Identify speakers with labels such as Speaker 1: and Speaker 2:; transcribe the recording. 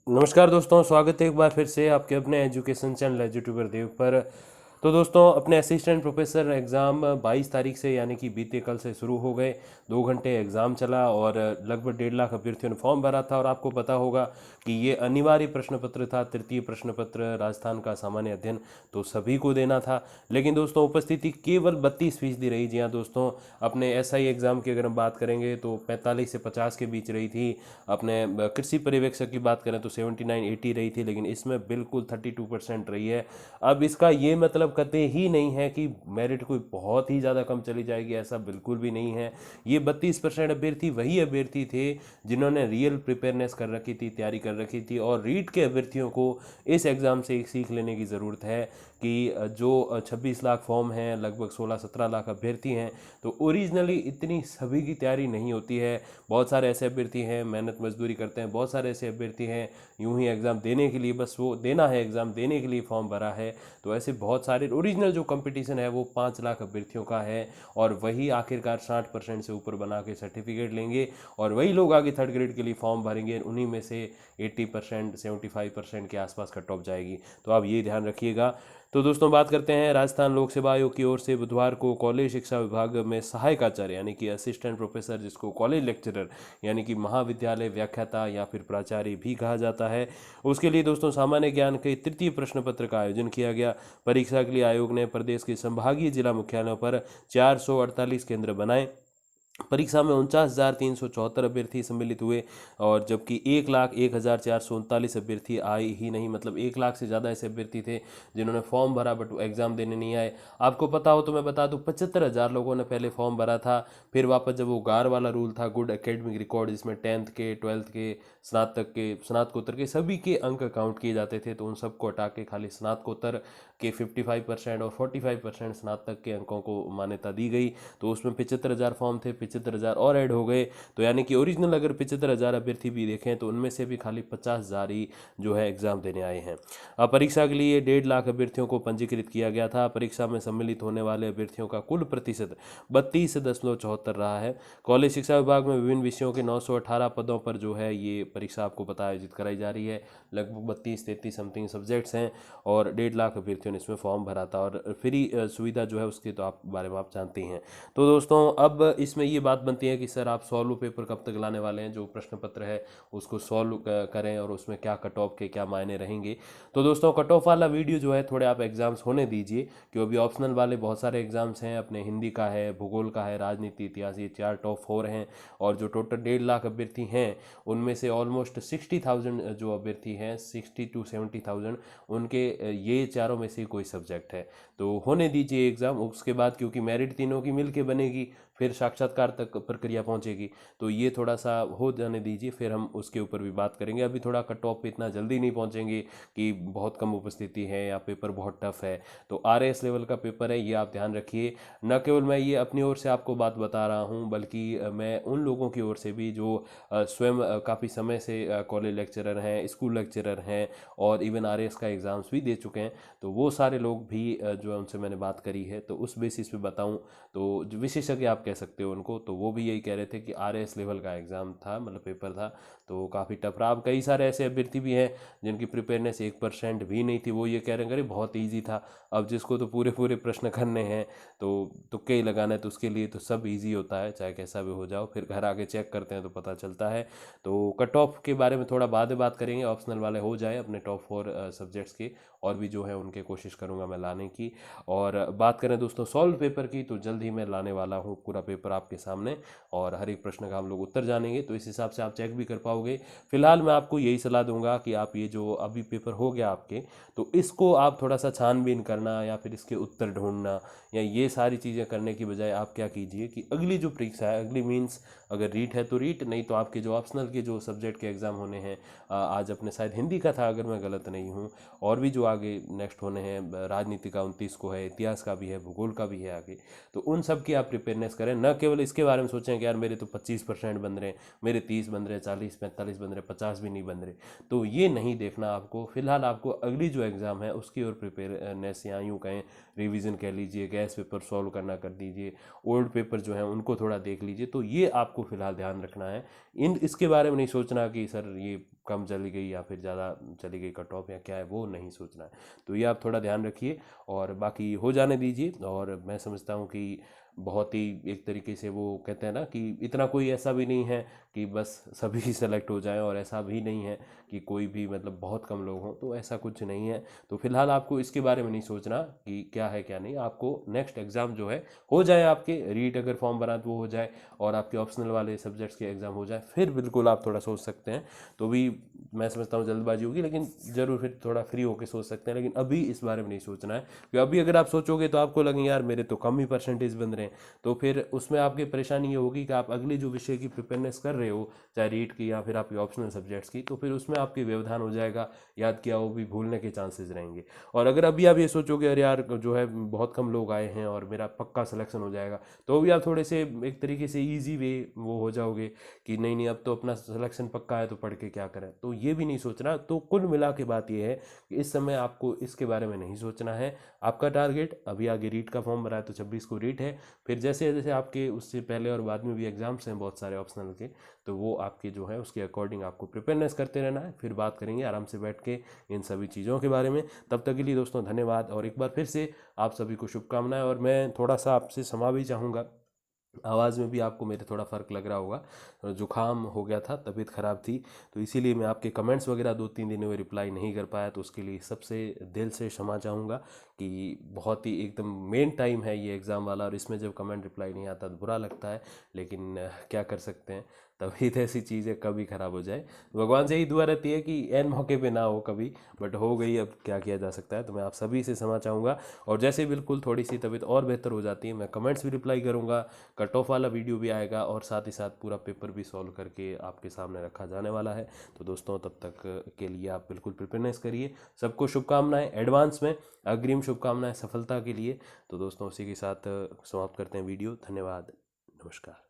Speaker 1: नमस्कार दोस्तों, स्वागत है एक बार फिर से आपके अपने एजुकेशन चैनल एजुट्यूबर देव पर। तो दोस्तों, अपने असिस्टेंट प्रोफेसर एग्ज़ाम 22 तारीख से यानी कि बीते कल से शुरू हो गए। 2 घंटे एग्ज़ाम चला और लगभग 1.5 लाख अभ्यर्थियों ने फॉर्म भरा था। और आपको पता होगा कि ये अनिवार्य प्रश्न पत्र था, तृतीय प्रश्न पत्र राजस्थान का सामान्य अध्ययन, तो सभी को देना था। लेकिन दोस्तों, उपस्थिति केवल 32% रही। जी हाँ दोस्तों, अपने एसआई एग्ज़ाम की अगर हम बात करेंगे तो 45 से 50 के बीच रही थी। अपने कृषि पर्यवेक्षक की बात करें तो 79-80 रही थी, लेकिन इसमें बिल्कुल 32% रही है। अब इसका ये मतलब कतई ही नहीं है कि मेरिट कोई बहुत ही ज़्यादा कम चली जाएगी, ऐसा बिल्कुल भी नहीं है। ये 32% अभ्यर्थी वही अभ्यर्थी थे जिन्होंने रियल प्रिपेयरनेस कर रखी थी, तैयारी कर रखी थी। और रीट के अभ्यर्थियों को इस एग्ज़ाम से एक सीख लेने की ज़रूरत है कि जो 26 लाख फॉर्म हैं, लगभग 16-17 लाख अभ्यर्थी हैं, तो ओरिजिनली इतनी सभी की तैयारी नहीं होती है। बहुत सारे ऐसे अभ्यर्थी हैं मेहनत मजदूरी करते हैं, बहुत सारे ऐसे अभ्यर्थी हैं यूं ही एग्ज़ाम देने के लिए, बस वो देना है, एग्ज़ाम देने के लिए फॉर्म भरा है। तो ऐसे बहुत सारे ओरिजिनल जो कंपटीशन है वो 5 लाख अभ्यर्थियों का है। और वही आखिरकार 60% से ऊपर बना के सर्टिफिकेट लेंगे और वही लोग आगे थर्ड ग्रेड के लिए फॉर्म भरेंगे। उन्हीं में से 80% 75% के आसपास कट ऑफ जाएगी। तो आप ये ध्यान रखिएगा। तो दोस्तों, बात करते हैं राजस्थान लोक सेवा आयोग की ओर से बुधवार को कॉलेज शिक्षा विभाग में सहायक आचार्य यानी कि असिस्टेंट प्रोफेसर, जिसको कॉलेज लेक्चरर यानी कि महाविद्यालय व्याख्याता या फिर प्राचार्य भी कहा जाता है, उसके लिए दोस्तों सामान्य ज्ञान के तृतीय प्रश्न पत्र का आयोजन किया गया। परीक्षा के लिए आयोग ने प्रदेश के संभागीय जिला मुख्यालयों पर 448 केंद्र बनाए। परीक्षा में 49,374 अभ्यर्थी सम्मिलित हुए। और जबकि 1,01,439 अभ्यर्थी आए ही नहीं, मतलब 1 लाख से ज़्यादा ऐसे अभ्यर्थी थे जिन्होंने फॉर्म भरा बट वो एग्ज़ाम देने नहीं आए। आपको पता हो तो मैं बता दूं, 75,000 लोगों ने पहले फॉर्म भरा था। फिर वापस जब वो गार वाला रूल था, गुड एकेडमिक रिकॉर्ड, जिसमें 10th के, 12th के, स्नातक के, स्नातकोत्तर के सभी के अंक काउंट किए जाते थे, तो उन सबको हटा के खाली स्नातकोत्तर के 55% और 45% स्नातक के अंकों को मान्यता दी गई। तो उसमें 75,000 फॉर्म थे, 75,000 और ऐड हो गए। तो यानी कि ओरिजिनल अगर 75,000 अभ्यर्थी भी देखें तो उनमें से भी खाली 50,000 ही जो है एग्ज़ाम देने आए हैं। अब परीक्षा के लिए 1.5 लाख अभ्यर्थियों को पंजीकृत किया गया था। परीक्षा में सम्मिलित होने वाले अभ्यर्थियों का कुल प्रतिशत 32.74 रहा है। कॉलेज शिक्षा विभाग में विभिन्न विषयों के 918 पदों पर जो है ये परीक्षा आपको पता आयोजित कराई जा रही है। लगभग 32-33 समथिंग सब्जेक्ट्स हैं और 1.5 लाख अभ्यर्थियों ने इसमें फॉर्म भरा था। और फ्री सुविधा जो है उसके तो आप बारे में आप जानते ही हैं। तो दोस्तों, अब इसमें ये बात बनती है कि सर आप सॉल्व पेपर कब तक लाने वाले हैं, जो प्रश्न पत्र है उसको सॉल्व करें और उसमें क्या कट ऑफ के क्या मायने रहेंगे। तो दोस्तों, कट ऑफ वाला वीडियो जो है थोड़े आप एग्जाम्स होने दीजिए, क्योंकि अभी ऑप्शनल वाले बहुत सारे एग्जाम्स हैं। अपने हिंदी का है, भूगोल का है, राजनीति, इतिहास, ये 4 टॉप 4 हैं। और जो टोटल 1.5 लाख अभ्यर्थी हैं उनमें से ऑलमोस्ट 60,000 जो अभ्यर्थी हैं, 60 to 70,000, उनके ये चारों में से कोई सब्जेक्ट है। तो होने दीजिए एग्ज़ाम, उसके बाद क्योंकि मेरिट तीनों की मिल के बनेगी, फिर साक्षात्कार तक प्रक्रिया पहुंचेगी। तो ये थोड़ा सा हो जाने दीजिए, फिर हम उसके ऊपर भी बात करेंगे। अभी थोड़ा कट ऑफ पे इतना जल्दी नहीं पहुंचेंगे कि बहुत कम उपस्थिति है या पेपर बहुत टफ है। तो आरएएस लेवल का पेपर है, ये आप ध्यान रखिए। न केवल मैं ये अपनी ओर से आपको बात बता रहा हूँ, बल्कि मैं उन लोगों की ओर से भी जो स्वयं काफ़ी समय से कॉलेज लेक्चरर हैं, स्कूल लेक्चरर हैं और इवन आरएएस का एग्ज़ाम्स भी दे चुके हैं, तो वो सारे लोग भी जो है उनसे मैंने बात करी है। तो उस बेसिस पे बताऊं तो जो विशेषज्ञ आप कह सकते हो उनको, तो वो भी यही कह रहे थे कि आरएएस लेवल का एग्ज़ाम था, मतलब पेपर था, तो काफ़ी टफ रहा। अब कई सारे ऐसे अभ्यर्थी भी हैं जिनकी प्रिपेयरनेस 1% भी नहीं थी, वो ये कह रहे हैं अरे बहुत ईजी था। अब जिसको तो पूरे पूरे प्रश्न करने हैं, तो तुक्के ही लगाना है, तो उसके लिए तो सब ईजी होता है, चाहे कैसा भी हो जाओ। फिर घर आके चेक करते हैं तो पता चलता है। तो कट ऑफ के बारे में थोड़ा बाद में बात करेंगे, ऑप्शनल वाले हो जाए अपने टॉप 4 सब्जेक्ट्स के, और भी जो है उनके कोशिश करूंगा मैं लाने की। और बात करें दोस्तों सॉल्व पेपर की, तो जल्द ही मैं लाने वाला हूँ पूरा पेपर आपके सामने, और हर एक प्रश्न का हम लोग उत्तर जानेंगे, तो इस हिसाब से आप चेक भी कर पाओगे। फिलहाल मैं आपको यही सलाह दूंगा कि आप ये जो अभी पेपर हो गया आपके, तो इसको आप थोड़ा सा छानबीन करना या फिर इसके उत्तर ढूंढना या ये सारी चीज़ें करने की बजाय आप क्या कीजिए कि अगली जो परीक्षा है, अगली मीन्स अगर रीट है तो रीट, नहीं तो आपके जो ऑप्शनल के जो सब्जेक्ट के एग्ज़ाम होने हैं, आज अपने शायद हिंदी का था अगर मैं गलत नहीं हूँ, और भी जो आगे नेक्स्ट होने हैं, राजनीति का 29 को है, इतिहास का भी है, भूगोल का भी है आगे, तो उन सब की आप प्रिपेयरनेस करें। न केवल इसके बारे में सोचें कि यार मेरे तो 25% बन रहे हैं, मेरे 30 बन रहे हैं, 40-45 बन रहे हैं, 50 भी नहीं बन रहे, तो ये नहीं देखना आपको। फिलहाल आपको अगली जो एग्ज़ाम है उसकी ओर प्रिपेयरनेस, या यूँ कहें रिवीजन कह लीजिए, गैस पेपर सॉल्व करना कर दीजिए, ओल्ड पेपर जो है उनको थोड़ा देख लीजिए। तो ये आपको फिलहाल ध्यान रखना है। इसके बारे में नहीं सोचना कि सर ये कम चली गई या फिर ज़्यादा चली गई कट ऑफ या क्या है, वो नहीं सोचना है। तो ये आप थोड़ा ध्यान रखिए और बाकी हो जाने दीजिए। और मैं समझता हूँ कि बहुत ही एक तरीके से वो कहते हैं ना कि इतना कोई ऐसा भी नहीं है कि बस सभी सेलेक्ट हो जाएं, और ऐसा भी नहीं है कि कोई भी मतलब बहुत कम लोग हों, तो ऐसा कुछ नहीं है। तो फिलहाल आपको इसके बारे में नहीं सोचना कि क्या है क्या नहीं, आपको नेक्स्ट एग्ज़ाम जो है हो जाए, आपके रीट अगर फॉर्म बना तो वो हो जाए और आपके ऑप्शनल वाले सब्जेक्ट्स के एग्ज़ाम हो जाए, फिर बिल्कुल आप थोड़ा सोच सकते हैं। तो भी मैं समझता हूँ जल्दबाजी होगी, लेकिन ज़रूर फिर थोड़ा फ्री होकर सोच सकते हैं, लेकिन अभी इस बारे में नहीं सोचना है। क्योंकि अभी अगर आप सोचोगे तो आपको लगेंगे यार मेरे तो कम ही परसेंटेज बन रहे हैं, तो फिर उसमें आपकी परेशानी ये होगी कि आप अगले जो विषय की प्रिपेयरनेस कर रहे हो, चाहे रीट की या फिर आपके ऑप्शनल सब्जेक्ट्स की, तो फिर उसमें आपकी व्यवधान हो जाएगा, याद किया वो भी भूलने के चांसेस रहेंगे। और अगर अभी आप ये सोचोगे अरे यार जो है बहुत कम लोग आए हैं और मेरा पक्का सिलेक्शन हो जाएगा, तो भी आप थोड़े से एक तरीके से ईजी वे वो हो जाओगे कि नहीं नहीं अब तो अपना सिलेक्शन पक्का है तो पढ़ के क्या करें, तो ये भी नहीं सोचना। तो कुल मिला के बात ये है कि इस समय आपको इसके बारे में नहीं सोचना है। आपका टारगेट अभी आगे रीट का फॉर्म भरा है तो 26 को रीट है, फिर जैसे जैसे आपके उससे पहले और बाद में भी एग्जाम्स हैं बहुत सारे ऑप्शनल के, तो वो आपके जो है उसके अकॉर्डिंग आपको प्रिपेयरनेस करते रहना है। फिर बात करेंगे आराम से बैठ के इन सभी चीज़ों के बारे में। तब तक के लिए दोस्तों धन्यवाद, और एक बार फिर से आप सभी को शुभकामनाएं। और मैं थोड़ा सा आपसे क्षमा भी चाहूँगा, आवाज़ में भी आपको मेरे थोड़ा फ़र्क लग रहा होगा, जुकाम हो गया था, तबीयत ख़राब थी, तो इसीलिए मैं आपके कमेंट्स वगैरह 2-3 दिनों में रिप्लाई नहीं कर पाया, तो उसके लिए सबसे दिल से क्षमा चाहूँगा कि बहुत ही एकदम मेन टाइम है ये एग्ज़ाम वाला, और इसमें जब कमेंट रिप्लाई नहीं आता तो बुरा लगता है, लेकिन क्या कर सकते हैं, तभी तो ऐसी चीज़ें कभी ख़राब हो जाए। भगवान से ही दुआ रहती है कि एन मौके पे ना हो कभी, बट हो गई, अब क्या किया जा सकता है। तो मैं आप सभी से क्षमा चाहूँगा, और जैसे बिल्कुल थोड़ी सी तबीयत और बेहतर हो जाती है मैं कमेंट्स भी रिप्लाई करूँगा, कट ऑफ वाला वीडियो भी आएगा, और साथ ही साथ पूरा पेपर भी सॉल्व करके आपके सामने रखा जाने वाला है। तो दोस्तों तब तक के लिए आप बिल्कुल प्रिपेयरनेस करिए। सबको शुभकामनाएं एडवांस में, अग्रिम शुभकामनाएं सफलता के लिए। तो दोस्तों उसी के साथ समाप्त करते हैं वीडियो। धन्यवाद, नमस्कार।